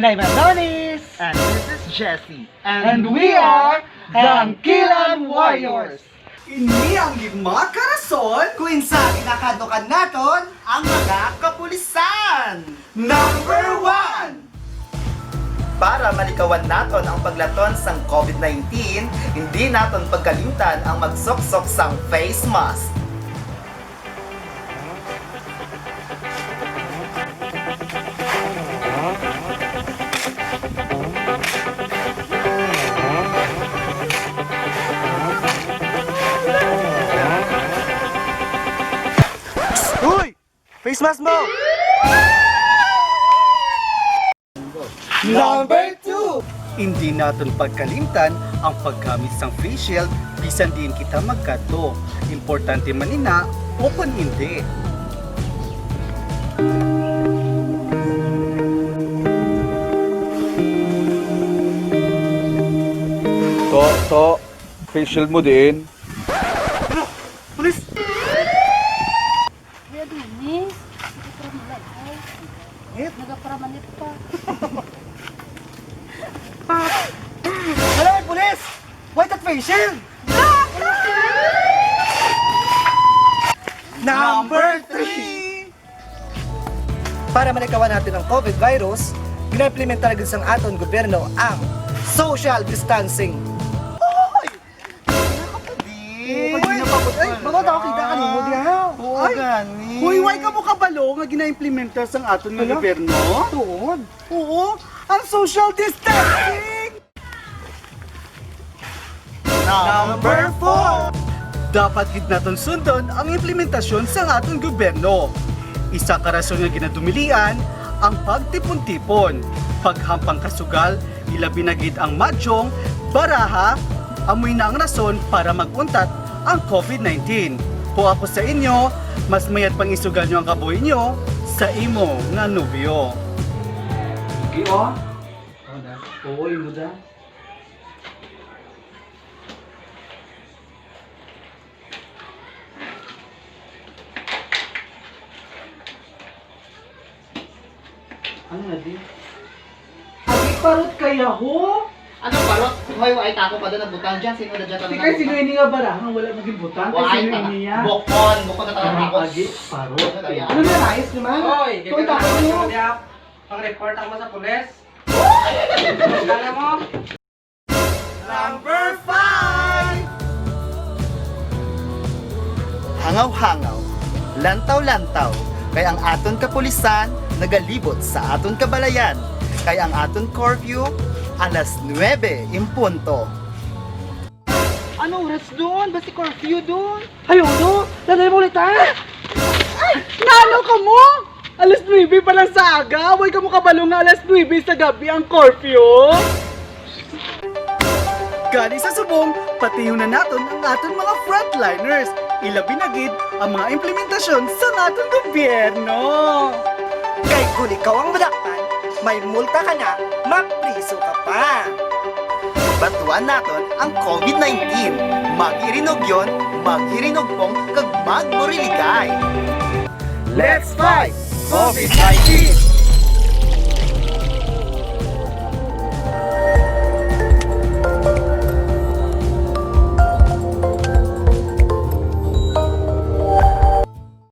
I'm Adonis. And this is Jesse. And we are the Angkilan Warriors. Ini ang lima karason Kung insa ginakahadlokan naton ang mga kapulisan. Number 1! Para malikawan naton ang paglaton sang COVID-19, hindi naton pagkalimtan ang magsoksok sang face mask. Uy! Face mask mo! Number 2! Hindi natin pagkalimtan ang paggamit ng face shield bisan din kita magkato. Importante man ina o kung hindi. To, face shield mo din. Pulis! Kuya Dennis, nagaparamanit pa. Hello, pulis! Why that face shield? Number 3! Para malikawan natin ang COVID virus, gina-implement talaga sa aton gobyerno ang social distancing. Di. Ay, mga tao kita ka mo diya. Oo, gani. Hoy, why ka mo kabalo nga gina-implementa sa aton nga gobyerno? Tuod. Oo, ang social distancing! Number 4. Dapat gid naton sundon ang implementasyon sa aton gobyerno. Isa ka rason nga ginadumilian ang pagtipon-tipon, paghampang kasugal, ilabi na gid ang madyong, baraha, amoy na ang rason para maguntat ang COVID-19. Po ako sa inyo, mas mayat pang isugal nyo ang kabuhi nyo sa imo nga nobyo. Okay, o? Oo, imo da. Ano na di? Agi parot kaya ho? Ano parot? Hoy, ay tako pa doon nagbutang dyan. Sino na dyan Di kay sino ini nga barahan wala maging butang kay Why? sino ini niya? Bokon na talaga ako. Agi parot. Ano na nais naman? Hoy, Kung tako mo. Pang-report ako sa pulis. Kala mo? Number 5. Hangaw-hangaw, lantaw-lantaw, kay ang aton kapulisan nagalibot sa aton kabalayan, kay ang aton curfew alas 9 impunto. Ano oras doon? Basta curfew doon. Ayaw no! Nanay mo ulit ha! Nano ka mo? Alas 9 pa lang sa aga. Huwag ka mo kabalo nga alas 9 sa gabi ang curfew. Gani sa subong, patiyon na naton ang aton mga frontliners. Ilabi na gid ang mga implementasyon sa aton gobyerno. Kay kung ikaw ang madakpan, may multa ka na, mapriso ka pa! Batuan naton ang COVID-19. Mag-irinog yon, mag-irinog pong kag magburiligay. Let's fight COVID-19!